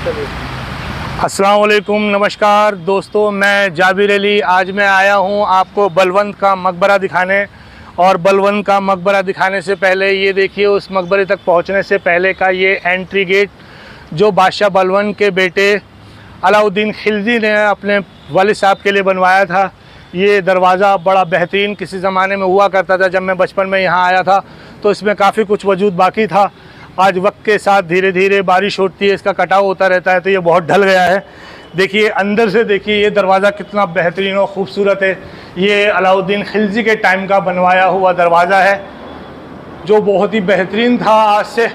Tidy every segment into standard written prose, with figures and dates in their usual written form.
अस्सलाम वालेकुम, नमस्कार दोस्तों, मैं जाबिर अली। आज मैं आया हूं आपको बलवंत का मकबरा दिखाने। और बलवंत का मकबरा दिखाने से पहले ये देखिए, उस मकबरे तक पहुंचने से पहले का ये एंट्री गेट जो बादशाह बलवंत के बेटे अलाउद्दीन खिलजी ने अपने वालिद साहब के लिए बनवाया था। ये दरवाज़ा बड़ा बेहतरीन किसी ज़माने में हुआ करता था। जब मैं बचपन में यहाँ आया था तो इसमें काफ़ी कुछ वजूद बाकी था। आज वक्त के साथ धीरे धीरे बारिश होती है, इसका कटाव होता रहता है, तो ये बहुत ढल गया है। देखिए अंदर से, देखिए ये दरवाज़ा कितना बेहतरीन और ख़ूबसूरत है। ये अलाउद्दीन खिलजी के टाइम का बनवाया हुआ दरवाज़ा है जो बहुत ही बेहतरीन था। आज से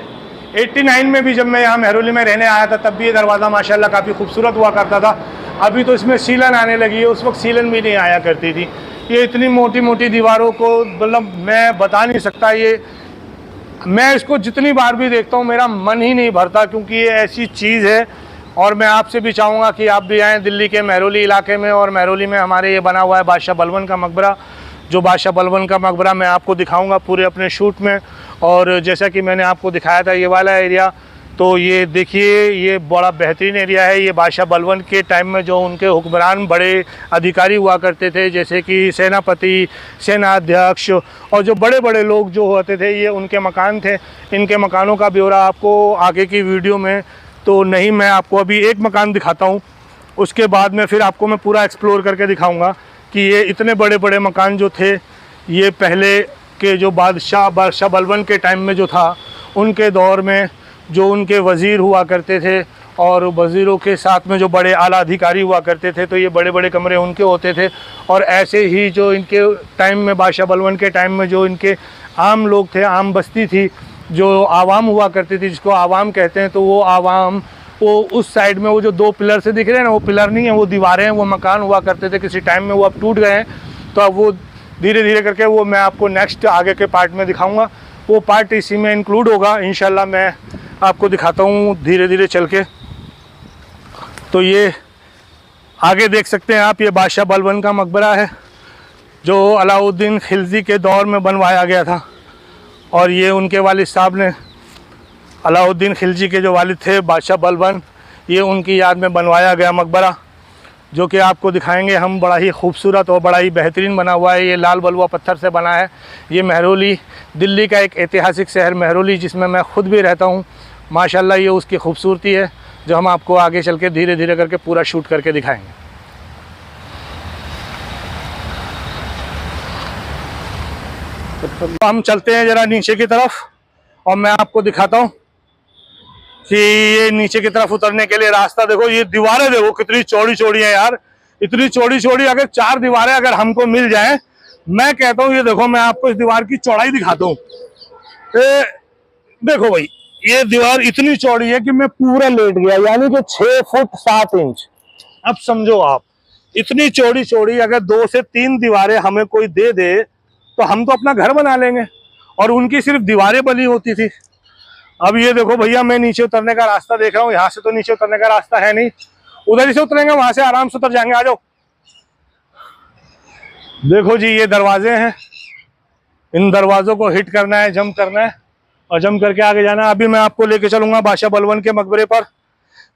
89 में भी जब मैं यहाँ मेहरौली में रहने आया था तब भी ये दरवाज़ा माशाल्लाह काफ़ी खूबसूरत हुआ करता था। अभी तो इसमें सीलन आने लगी है, उस वक्त सीलन भी नहीं आया करती थी। ये इतनी मोटी मोटी दीवारों को मतलब मैं बता नहीं सकता। ये मैं इसको जितनी बार भी देखता हूँ मेरा मन ही नहीं भरता, क्योंकि ये ऐसी चीज़ है। और मैं आपसे भी चाहूँगा कि आप भी आएँ दिल्ली के मेहरौली इलाके में। और मेहरौली में हमारे ये बना हुआ है बादशाह बलवंत का मकबरा। जो बादशाह बलवंत का मकबरा मैं आपको दिखाऊंगा पूरे अपने शूट में। और जैसा कि मैंने आपको दिखाया था ये वाला एरिया, तो ये देखिए ये बड़ा बेहतरीन एरिया है। ये बादशाह बलवंत के टाइम में जो उनके हुक्मरान बड़े अधिकारी हुआ करते थे, जैसे कि सेनापति, सेनाध्यक्ष और जो बड़े बड़े लोग जो होते थे, ये उनके मकान थे। इनके मकानों का ब्यौरा आपको आगे की वीडियो में तो नहीं, मैं आपको अभी एक मकान दिखाता हूँ, उसके बाद में फिर आपको मैं पूरा एक्सप्लोर करके दिखाऊँगा कि ये इतने बड़े बड़े मकान जो थे ये पहले के जो बादशाह बलवंत के टाइम में जो था, उनके दौर में जो उनके वज़ीर हुआ करते थे और वज़ीरों के साथ में जो बड़े आला अधिकारी हुआ करते थे, तो ये बड़े बड़े कमरे उनके होते थे। और ऐसे ही जो इनके टाइम में बादशाह बलवंत के टाइम में जो इनके आम लोग थे, आम बस्ती थी, जो आवाम हुआ करती थी, जिसको आवाम कहते हैं, तो वो आवाम वो उस साइड में वो जो दो पिलर से दिख रहे हैं ना, वो पिलर नहीं है, वो दीवारें हैं, वो मकान हुआ करते थे किसी टाइम में, वो अब टूट गए हैं। तो अब वो धीरे धीरे करके वो मैं आपको नेक्स्ट आगे के पार्ट में दिखाऊंगा। वो पार्ट इसी में इंक्लूड होगा इंशाल्लाह। मैं आपको दिखाता हूँ धीरे धीरे चल के। तो ये आगे देख सकते हैं आप, ये बादशाह बलवंत का मकबरा है जो अलाउद्दीन खिलजी के दौर में बनवाया गया था। और ये उनके वालिद साहब ने, अलाउद्दीन खिलजी के जो वालिद थे बादशाह बलवंत, ये उनकी याद में बनवाया गया मकबरा, जो कि आपको दिखाएंगे हम। बड़ा ही खूबसूरत और बड़ा ही बेहतरीन बना हुआ है। ये लाल बलुआ पत्थर से बना है। ये मेहरौली, दिल्ली का एक ऐतिहासिक शहर मेहरौली, जिसमें मैं ख़ुद भी रहता हूँ। माशाल्लाह ये उसकी खूबसूरती है जो हम आपको आगे चल के धीरे धीरे करके पूरा शूट करके दिखाएंगे। तो हम चलते हैं ज़रा नीचे की तरफ और मैं आपको दिखाता हूँ कि ये नीचे की तरफ उतरने के लिए रास्ता देखो। ये दीवारें देखो कितनी चौड़ी चौड़ी है यार, इतनी चौड़ी चौड़ी। अगर 4 दीवारें अगर हमको मिल जाएं, मैं कहता हूँ, ये देखो मैं आपको इस दीवार की चौड़ाई दिखाता हूँ। देखो भाई, ये दीवार इतनी चौड़ी है कि मैं पूरा लेट गया, यानी कि 6 फुट 7 इंच। अब समझो आप, इतनी चौड़ी चौड़ी अगर 2 से 3 दीवारें हमें कोई दे दे तो हम तो अपना घर बना लेंगे। और उनकी सिर्फ दीवारें बनी होती थी। अब ये देखो भैया, मैं नीचे उतरने का रास्ता देख रहा हूँ। यहाँ से तो नीचे उतरने का रास्ता है नहीं, उधर ही से उतरेंगे, वहां से आराम से उतर जाएंगे। आ जाओ। देखो जी ये दरवाजे हैं, इन दरवाजों को हिट करना है, जंप करना है और जंप करके आगे जाना है। अभी मैं आपको लेके चलूंगा बादशाह बलवंत के मकबरे पर,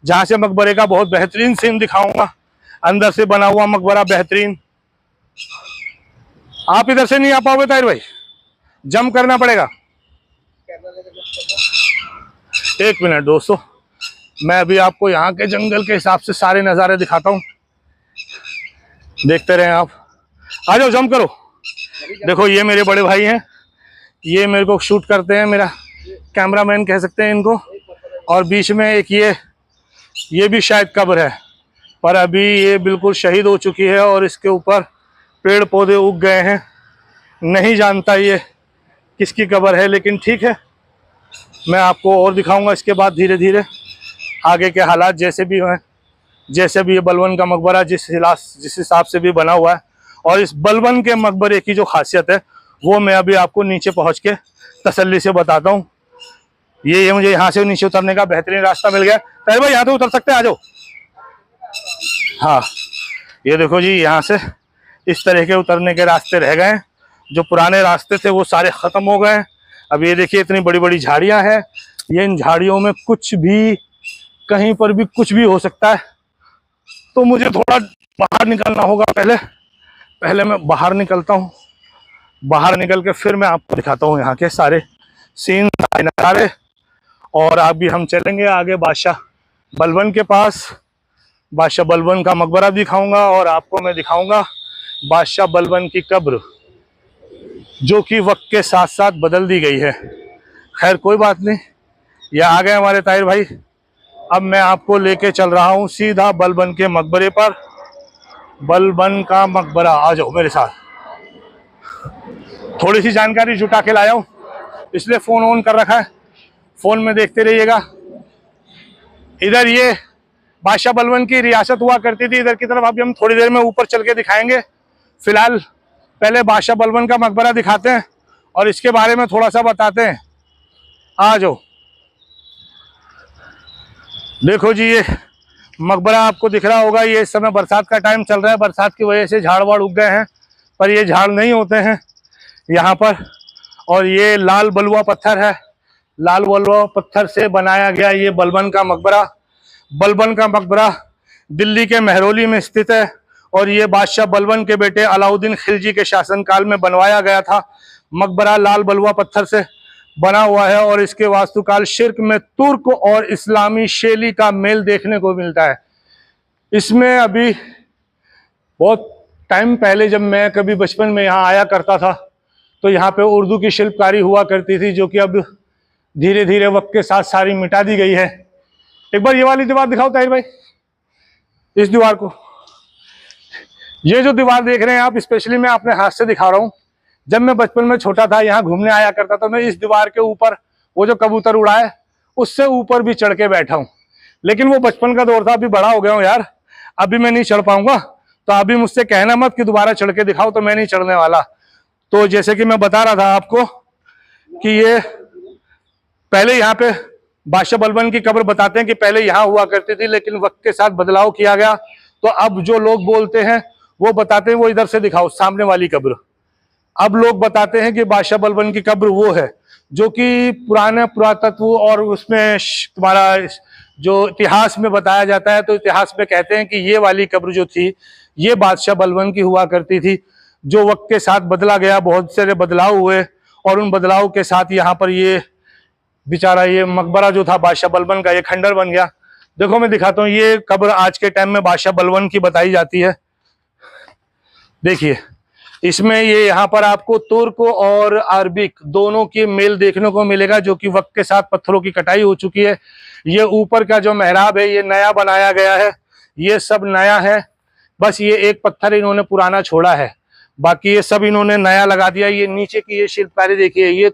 जहाँ से मकबरे का बहुत बेहतरीन सीन दिखाऊंगा। अंदर से बना हुआ मकबरा बेहतरीन। आप इधर से नहीं आ पाओगे ताहिर भाई, जंप करना पड़ेगा। एक मिनट दोस्तों, मैं अभी आपको यहाँ के जंगल के हिसाब से सारे नज़ारे दिखाता हूँ, देखते रहें आप। आ जाओ, जंप करो। देखो ये मेरे बड़े भाई हैं, ये मेरे को शूट करते हैं, मेरा कैमरामैन कह सकते हैं इनको। और बीच में एक ये भी शायद कब्र है, पर अभी ये बिल्कुल शहीद हो चुकी है और इसके ऊपर पेड़ पौधे उग गए हैं। नहीं जानता ये किसकी कब्र है, लेकिन ठीक है, मैं आपको और दिखाऊंगा इसके बाद धीरे धीरे आगे के हालात जैसे भी हैं। जैसे भी ये बलवंत का मकबरा जिस हिसाब से भी बना हुआ है, और इस बलवंत के मकबरे की जो खासियत है वो मैं अभी आपको नीचे पहुंच के तसल्ली से बताता हूँ। ये मुझे यहाँ से नीचे उतरने का बेहतरीन रास्ता मिल गया। अरे भाई यहाँ तो उतर सकते हैं, आ जाओ। हाँ ये देखो जी, यहाँ से इस तरह के उतरने के रास्ते रह गए हैं। जो पुराने रास्ते थे वो सारे ख़त्म हो गए हैं। अब ये देखिए इतनी बड़ी बड़ी झाड़ियाँ हैं, ये इन झाड़ियों में कुछ भी कहीं पर भी कुछ भी हो सकता है, तो मुझे थोड़ा बाहर निकलना होगा। पहले मैं बाहर निकलता हूँ। बाहर निकल के फिर मैं आपको दिखाता हूँ यहाँ के सारे सीन नज़ारे। और अभी हम चलेंगे आगे बादशाह बलबन के पास। बादशाह बलबन का मकबरा दिखाऊंगा और आपको मैं दिखाऊंगा बादशाह बलबन की कब्र, जो कि वक्त के साथ साथ बदल दी गई है। खैर कोई बात नहीं, ये आ गए हमारे ताहिर भाई। अब मैं आपको लेके चल रहा हूँ सीधा बलबन के मकबरे पर। बलबन का मकबरा, आ जाओ मेरे साथ। थोड़ी सी जानकारी जुटा के लाया हूँ, इसलिए फ़ोन ऑन कर रखा है, फ़ोन में देखते रहिएगा। इधर ये बादशाह बलबन की रियासत हुआ करती थी इधर की तरफ। अभी हम थोड़ी देर में ऊपर चल के दिखाएंगे। फिलहाल पहले बादशाह बलबन का मकबरा दिखाते हैं और इसके बारे में थोड़ा सा बताते हैं। आ जाओ। देखो जी, ये मकबरा आपको दिख रहा होगा। ये इस समय बरसात का टाइम चल रहा है, बरसात की वजह से झाड़ वाड़ उग गए हैं, पर ये झाड़ नहीं होते हैं यहाँ पर। और ये लाल बलुआ पत्थर है, लाल बलुआ पत्थर से बनाया गया ये बलबन का मकबरा। बलबन का मकबरा दिल्ली के महरौली में स्थित है और ये बादशाह बलबन के बेटे अलाउद्दीन खिलजी के शासनकाल में बनवाया गया था। मकबरा लाल बलुआ पत्थर से बना हुआ है और इसके वास्तुकाल शिर्क में तुर्क और इस्लामी शैली का मेल देखने को मिलता है। इसमें अभी बहुत टाइम पहले जब मैं कभी बचपन में यहाँ आया करता था, तो यहाँ पे उर्दू की शिल्पकारी हुआ करती थी, जो कि अब धीरे धीरे वक्त के साथ सारी मिटा दी गई है। एक बार ये वाली दीवार दिखाओ ताहिर भाई, इस दीवार को। ये जो दीवार देख रहे हैं आप, स्पेशली मैं अपने हाथ से दिखा रहा हूँ। जब मैं बचपन में छोटा था, यहाँ घूमने आया करता था, मैं इस दीवार के ऊपर वो जो कबूतर उड़ाए उससे ऊपर भी चढ़ के बैठा हूँ। लेकिन वो बचपन का दौर था, अभी बड़ा हो गया हूँ यार, अभी मैं नहीं चढ़ पाऊंगा। तो अभी मुझसे कहना मत कि दोबारा चढ़ के दिखाओ, तो मैं नहीं चढ़ने वाला। तो जैसे कि मैं बता रहा था आपको कि ये पहले यहाँ पे बादशाह बलबन की कब्र बताते हैं कि पहले यहाँ हुआ करती थी, लेकिन वक्त के साथ बदलाव किया गया। तो अब जो लोग बोलते हैं वो बताते हैं वो इधर से दिखाओ सामने वाली कब्र। अब लोग बताते हैं कि बादशाह बलबन की कब्र वो है जो कि पुराने पुरातत्व और उसमें तुम्हारा जो इतिहास में बताया जाता है। तो इतिहास में कहते हैं कि ये वाली कब्र जो थी ये बादशाह बलबन की हुआ करती थी, जो वक्त के साथ बदला गया। बहुत सारे बदलाव हुए और उन बदलाव के साथ यहाँ पर ये बेचारा ये मकबरा जो था बादशाह बलबन का, ये खंडर बन गया। देखो मैं दिखाता हूँ, ये कब्र आज के टाइम में बादशाह बलबन की बताई जाती है। देखिए इसमें ये यहाँ पर आपको तुर्क और अरबिक दोनों की मेल देखने को मिलेगा, जो कि वक्त के साथ पत्थरों की कटाई हो चुकी है। ये ऊपर का जो मेहराब है ये नया बनाया गया है, ये सब नया है। बस ये एक पत्थर इन्होंने पुराना छोड़ा है, बाकी ये सब इन्होंने नया लगा दिया। ये नीचे की ये शिल्पकारी देखिए, ये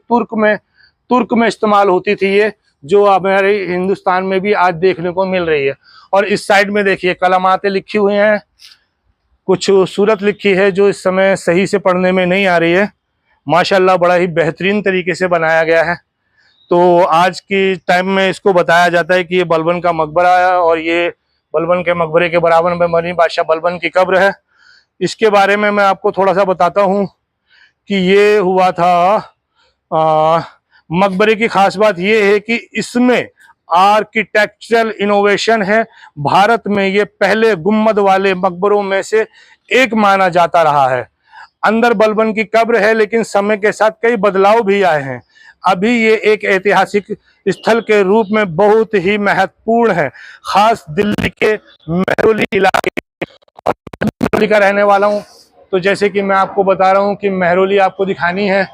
तुर्क में इस्तेमाल होती थी, ये जो हमारे हिंदुस्तान में भी आज देखने को मिल रही है। और इस साइड में देखिए कलमातें लिखी हुई हैं, कुछ सूरत लिखी है जो इस समय सही से पढ़ने में नहीं आ रही है। माशाल्लाह बड़ा ही बेहतरीन तरीके से बनाया गया है। तो आज की टाइम में इसको बताया जाता है कि ये बलबन का मकबरा है और ये बलबन के मकबरे के बराबर में बनी बादशाह बलबन की कब्र है। इसके बारे में मैं आपको थोड़ा सा बताता हूँ कि ये हुआ था। मकबरे की खास बात ये है कि इसमें आर्किटेक्चरल इनोवेशन है। भारत में ये पहले गुम्बद वाले मकबरों में से एक माना जाता रहा है। अंदर बलबन की कब्र है, लेकिन समय के साथ कई बदलाव भी आए हैं। अभी ये एक ऐतिहासिक स्थल के रूप में बहुत ही महत्वपूर्ण है, खास दिल्ली के महरौली इलाके का रहने वाला हूँ। तो जैसे कि मैं आपको बता रहा हूँ कि महरौली आपको दिखानी है,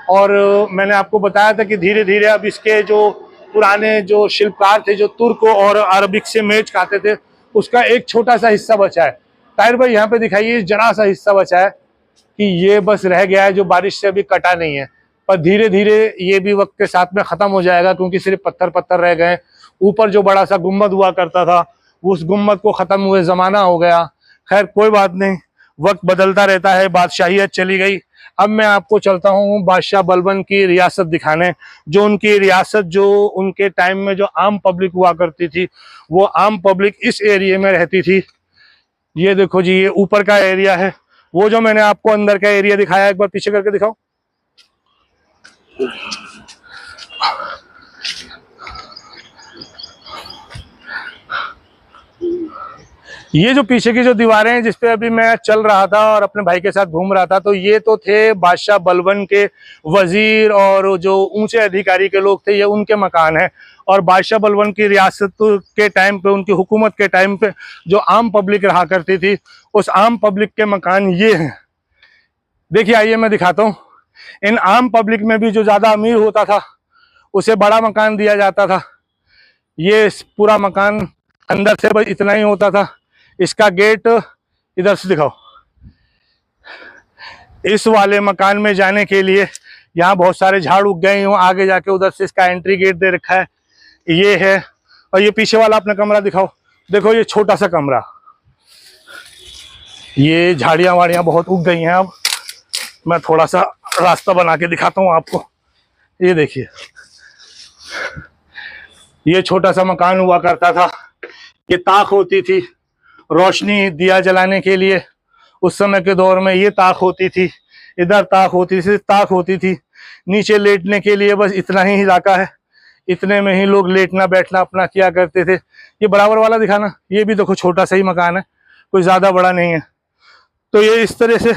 और मैंने आपको बताया था कि धीरे धीरे अब इसके जो पुराने जो शिल्पकार थे जो तुर्क और अरबिक से मेच खाते थे, उसका एक छोटा सा हिस्सा बचा है। ताहिर भाई यहाँ पे दिखाइए, जरा सा हिस्सा बचा है कि ये बस रह गया है, जो बारिश से अभी कटा नहीं है, पर धीरे धीरे ये भी वक्त के साथ में खत्म हो जाएगा, क्योंकि सिर्फ पत्थर पत्थर रह गए। ऊपर जो बड़ा सा गुम्बद हुआ करता था उस गुम्बद को खत्म हुए जमाना हो गया। खैर कोई बात नहीं, वक्त बदलता रहता है, बादशाहियत चली गई। अब मैं आपको चलता हूँ बादशाह बलबन की रियासत दिखाने, जो उनकी रियासत जो उनके टाइम में जो आम पब्लिक हुआ करती थी, वो आम पब्लिक इस एरिया में रहती थी। ये देखो जी, ये ऊपर का एरिया है। वो जो मैंने आपको अंदर का एरिया दिखाया, एक बार पीछे करके दिखाओ। ये जो पीछे की जो दीवारें हैं जिस पे अभी मैं चल रहा था और अपने भाई के साथ घूम रहा था, तो ये तो थे बादशाह बलबन के वजीर और जो ऊंचे अधिकारी के लोग थे, ये उनके मकान हैं। और बादशाह बलबन की रियासत के टाइम पे, उनकी हुकूमत के टाइम पे जो आम पब्लिक रहा करती थी, उस आम पब्लिक के मकान ये हैं। देखिए, आइए मैं दिखाता हूँ। इन आम पब्लिक में भी जो ज़्यादा अमीर होता था उसे बड़ा मकान दिया जाता था। ये पूरा मकान अंदर से बस इतना ही होता था। इसका गेट इधर से दिखाओ। इस वाले मकान में जाने के लिए यहाँ बहुत सारे झाड़ उग गए हैं, आगे जाके उधर से इसका एंट्री गेट दे रखा है, ये है। और ये पीछे वाला अपना कमरा दिखाओ। देखो ये छोटा सा कमरा, ये झाड़ियाँ वाड़ियाँ बहुत उग गई हैं। अब मैं थोड़ा सा रास्ता बना के दिखाता हूँ आपको। ये देखिए, ये छोटा सा मकान हुआ करता था। ये ताक होती थी रोशनी दिया जलाने के लिए। उस समय के दौर में ये ताक होती थी, इधर ताक होती थी, ताक होती थी। नीचे लेटने के लिए बस इतना ही इलाका है, इतने में ही लोग लेटना बैठना अपना किया करते थे। ये बराबर वाला दिखाना, ये भी देखो छोटा सा ही मकान है, कोई ज़्यादा बड़ा नहीं है। तो ये इस तरह से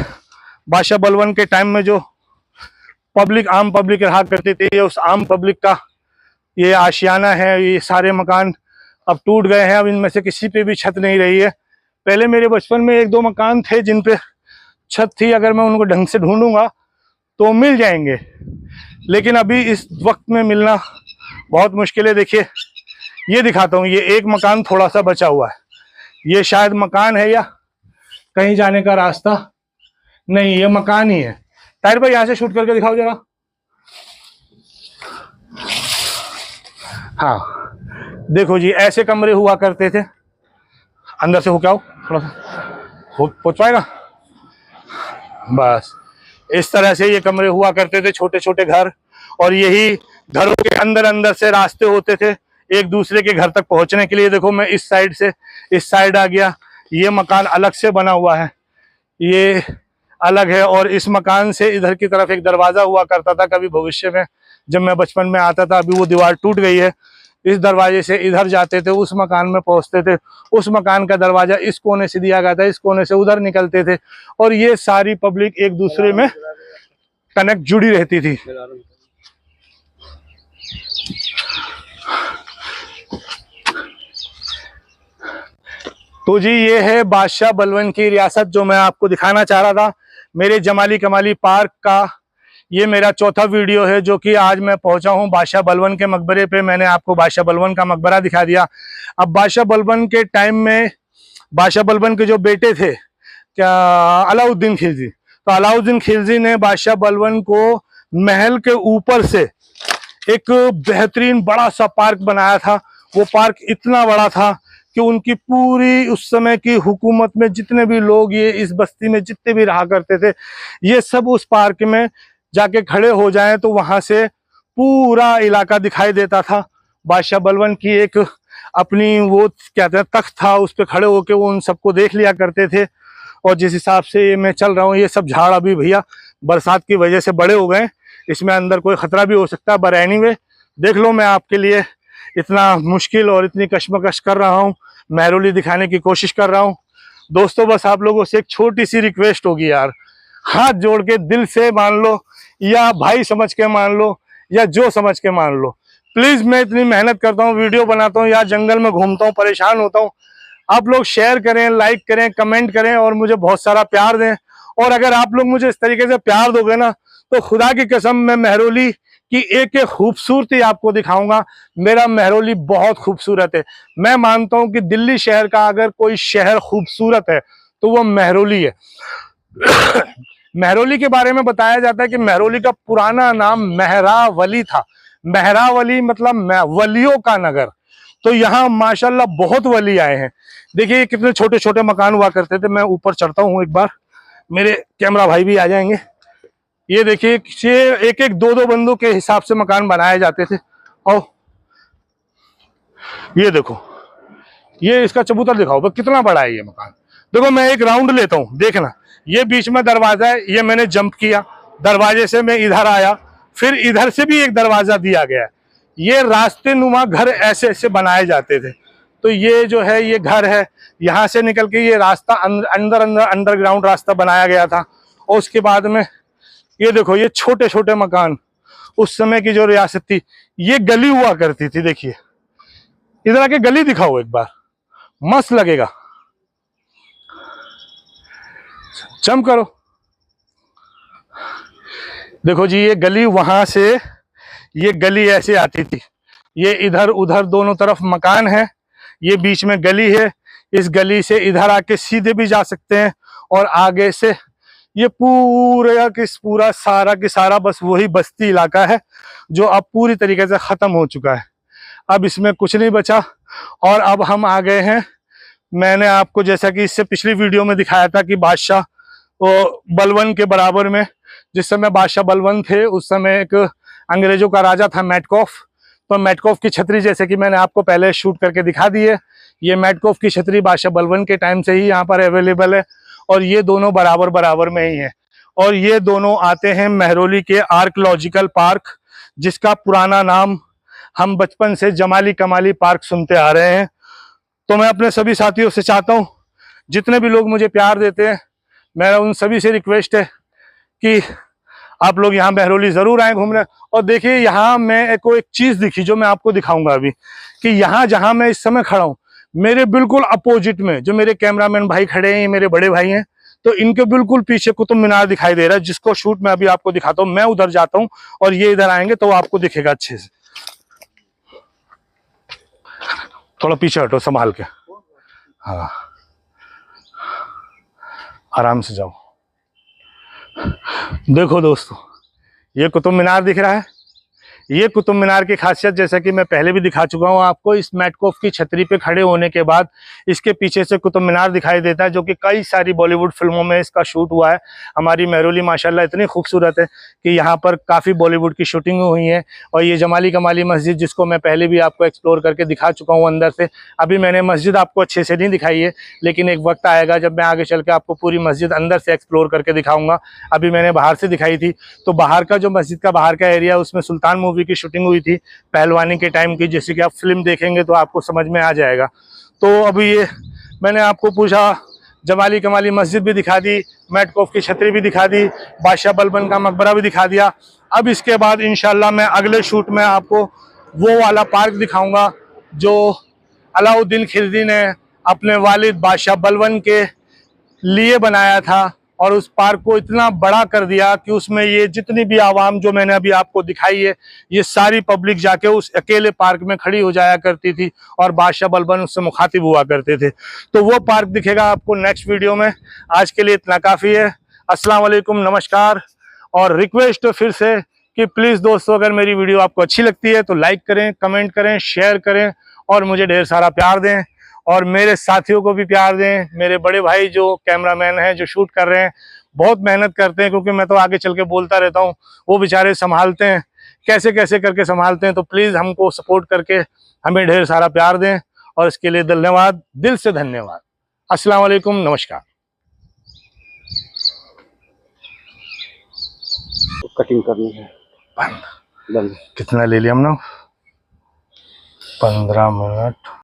बादशाह बलबन के टाइम में जो पब्लिक, आम पब्लिक रहा करती थी, ये उस आम पब्लिक का ये आशियाना है। ये सारे मकान अब टूट गए हैं, अब इनमें से किसी पे भी छत नहीं रही है। पहले मेरे बचपन में एक दो मकान थे जिन पे छत थी, अगर मैं उनको ढंग से ढूंढूंगा तो मिल जाएंगे, लेकिन अभी इस वक्त में मिलना बहुत मुश्किल है। देखिए, ये दिखाता हूँ, ये एक मकान थोड़ा सा बचा हुआ है। ये शायद मकान है या कहीं जाने का रास्ता, नहीं ये मकान ही है। ताहिर भाई यहाँ से शूट करके दिखाओ जरा। हाँ देखो जी, ऐसे कमरे हुआ करते थे। अंदर से हो क्या हो, थोड़ा सा हो पहुंच पाएगा। बस इस तरह से ये कमरे हुआ करते थे, छोटे छोटे घर। और यही घरों के अंदर अंदर से रास्ते होते थे एक दूसरे के घर तक पहुंचने के लिए। देखो मैं इस साइड से इस साइड आ गया, ये मकान अलग से बना हुआ है, ये अलग है। और इस मकान से इधर की तरफ एक दरवाजा हुआ करता था कभी भविष्य में, जब मैं बचपन में आता था। अभी वो दीवार टूट गई है। इस दरवाजे से इधर जाते थे, उस मकान में पहुंचते थे। उस मकान का दरवाजा इस कोने से दिया गया था, इस कोने से उधर निकलते थे। और ये सारी पब्लिक एक दूसरे में कनेक्ट जुड़ी रहती थी। तो जी ये है बादशाह बलबन की रियासत जो मैं आपको दिखाना चाह रहा था। मेरे जमाली कमाली पार्क का ये मेरा चौथा वीडियो है, जो कि आज मैं पहुंचा हूं बादशाह बलबन के मकबरे पे। मैंने आपको बादशाह बलबन का मकबरा दिखा दिया। अब बादशाह बलबन के टाइम में बादशाह बलबन के जो बेटे थे, क्या अलाउद्दीन खिलजी, तो अलाउद्दीन खिलजी ने बादशाह बलबन को महल के ऊपर से एक बेहतरीन बड़ा सा पार्क बनाया था। वो पार्क इतना बड़ा था कि उनकी पूरी उस समय की हुकूमत में जितने भी लोग ये इस बस्ती में जितने भी रहा करते थे, ये सब उस पार्क में जाके खड़े हो जाएं तो वहां से पूरा इलाका दिखाई देता था। बादशाह बलबन की एक अपनी वो कहते हैं तख्त था, उस पर खड़े होके वो उन सबको देख लिया करते थे। और जिस हिसाब से मैं चल रहा हूँ, ये सब झाड़ अभी भैया बरसात की वजह से बड़े हो गए, इसमें अंदर कोई खतरा भी हो सकता है। पर एनीवे देख लो, मैं आपके लिए इतना मुश्किल और इतनी कश्मकश कर रहा हूँ, महरौली दिखाने की कोशिश कर रहा हूँ। दोस्तों बस आप लोगों से एक छोटी सी रिक्वेस्ट होगी यार, हाथ जोड़ के दिल से मान लो, या भाई समझ के मान लो, या जो समझ के मान लो। प्लीज, मैं इतनी मेहनत करता हूँ, वीडियो बनाता हूँ, यार जंगल में घूमता हूँ, परेशान होता हूँ। आप लोग शेयर करें, लाइक करें, कमेंट करें और मुझे बहुत सारा प्यार दें। और अगर आप लोग मुझे इस तरीके से प्यार दोगे ना, तो खुदा की कसम मैं महरौली की एक एक खूबसूरती आपको दिखाऊंगा। मेरा महरौली बहुत खूबसूरत है। मैं मानता हूं कि दिल्ली शहर का अगर कोई शहर खूबसूरत है तो वो महरौली है। महरौली के बारे में बताया जाता है कि महरौली का पुराना नाम महरावली था। महरावली मतलब वलियों का नगर। तो यहाँ माशाल्लाह बहुत वली आए हैं। देखिए कितने छोटे छोटे मकान हुआ करते थे। मैं ऊपर चढ़ता हूँ एक बार, मेरे कैमरा भाई भी आ जाएंगे। ये देखिए, ये एक एक दो दो बंदों के हिसाब से मकान बनाए जाते थे। और ये देखो, ये इसका चबूतर दिखाओ बस कितना बड़ा है ये मकान। देखो मैं एक राउंड लेता हूँ, देखना, ये बीच में दरवाजा है, ये मैंने जंप किया, दरवाजे से मैं इधर आया, फिर इधर से भी एक दरवाजा दिया गया है। ये रास्ते नुमा घर ऐसे ऐसे बनाए जाते थे। तो ये जो है ये घर है, यहाँ से निकल के ये रास्ता अंदर अंडरग्राउंड रास्ता बनाया गया था। और उसके बाद में ये देखो ये छोटे छोटे मकान, उस समय की जो रियासत थी, ये गली हुआ करती थी। देखिए इधर आके गली दिखाओ एक बार, मस्त लगेगा, जम करो। देखो जी ये गली, वहां से ये गली ऐसे आती थी, ये इधर उधर दोनों तरफ मकान है, ये बीच में गली है। इस गली से इधर आके सीधे भी जा सकते हैं, और आगे से ये पूरा सारा की सारा बस वही बस्ती इलाका है जो अब पूरी तरीके से खत्म हो चुका है। अब इसमें कुछ नहीं बचा। और अब हम आ गए हैं, मैंने आपको जैसा कि इससे पिछली वीडियो में दिखाया था कि बादशाह बलवन के बराबर में, जिस समय बादशाह बलवन थे उस समय एक अंग्रेजों का राजा था मैटकॉफ। तो मैटकॉफ की छतरी जैसे कि मैंने आपको पहले शूट करके दिखा दी है, ये मैटकॉफ की छतरी बादशाह बलवन के टाइम से ही यहाँ पर अवेलेबल है। और ये दोनों बराबर बराबर में ही है। और ये दोनों आते हैं मेहरौली के आर्कियोलॉजिकल पार्क, जिसका पुराना नाम हम बचपन से जमाली कमाली पार्क सुनते आ रहे हैं। तो मैं अपने सभी साथियों से चाहता हूँ, जितने भी लोग मुझे प्यार देते हैं, मेरा उन सभी से रिक्वेस्ट है कि आप लोग यहाँ मेहरौली जरूर आए घूमने। और देखिए यहाँ मैं को एक चीज दिखी जो मैं आपको दिखाऊंगा अभी, कि यहाँ जहाँ मैं इस समय खड़ा हूँ, मेरे बिल्कुल अपोजिट में जो मेरे कैमरामैन भाई खड़े हैं, ये मेरे बड़े भाई हैं, तो इनके बिल्कुल पीछे कुतुब मीनार दिखाई दे रहा है, जिसको शूट मैं अभी आपको दिखाता हूँ। मैं उधर जाता हूँ और ये इधर आएंगे तो आपको दिखेगा अच्छे से। थोड़ा पीछे हटो संभाल के, हाँ आराम से जाओ। देखो दोस्तों ये कुतुब मीनार दिख रहा है। ये कुतुब मीनार की खासियत जैसा कि मैं पहले भी दिखा चुका हूं आपको, इस मैटकॉफ की छतरी पे खड़े होने के बाद इसके पीछे से कुतुब मीनार दिखाई देता है, जो कि कई सारी बॉलीवुड फिल्मों में इसका शूट हुआ है। हमारी मेहरौली माशाल्लाह इतनी खूबसूरत है कि यहाँ पर काफ़ी बॉलीवुड की शूटिंग हुई है। और ये जमाली कमाली मस्जिद, जिसको मैं पहले भी आपको एक्सप्लोर करके दिखा चुका हूँ अंदर से, अभी मैंने मस्जिद आपको अच्छे से नहीं दिखाई है, लेकिन एक वक्त आएगा जब मैं आगे चल के आपको पूरी मस्जिद अंदर से एक्सप्लोर करके दिखाऊंगा। अभी मैंने बाहर से दिखाई थी, तो बाहर का जो मस्जिद का बाहर का एरिया, उसमें सुल्तान मूवी की शूटिंग हुई थी पहलवानी के टाइम की, जैसे कि आप फिल्म देखेंगे तो आपको समझ में आ जाएगा। तो अभी ये मैंने आपको पूछा, जमाली कमाली मस्जिद भी दिखा दी, मैटकॉफ की छतरी भी दिखा दी, बादशाह बलबन का मकबरा भी दिखा दिया। अब इसके बाद इंशाल्लाह मैं अगले शूट में आपको वो वाला पार्क दिखाऊंगा जो अलाउद्दीन खिलजी ने अपने वालिद बादशाह बलबन के लिए बनाया था, और उस पार्क को इतना बड़ा कर दिया कि उसमें ये जितनी भी आवाम जो मैंने अभी आपको दिखाई है, ये सारी पब्लिक जाके उस अकेले पार्क में खड़ी हो जाया करती थी और बादशाह बलबन उससे मुखातिब हुआ करते थे। तो वो पार्क दिखेगा आपको नेक्स्ट वीडियो में। आज के लिए इतना काफ़ी है। अस्सलाम वालेकुम, नमस्कार। और रिक्वेस्ट फिर से कि प्लीज़ दोस्तों, अगर मेरी वीडियो आपको अच्छी लगती है तो लाइक करें, कमेंट करें, शेयर करें और मुझे ढेर सारा प्यार दें। और मेरे साथियों को भी प्यार दें। मेरे बड़े भाई जो कैमरामैन हैं, जो शूट कर रहे हैं, बहुत मेहनत करते हैं, क्योंकि मैं तो आगे चल के बोलता रहता हूँ, वो बेचारे संभालते हैं, कैसे कैसे करके संभालते हैं। तो प्लीज़ हमको सपोर्ट करके हमें ढेर सारा प्यार दें, और इसके लिए धन्यवाद, दिल से धन्यवाद। अस्सलाम वालेकुम, नमस्कार। कटिंग करनी है। कितना ले लिया हमने? 15 मिनट।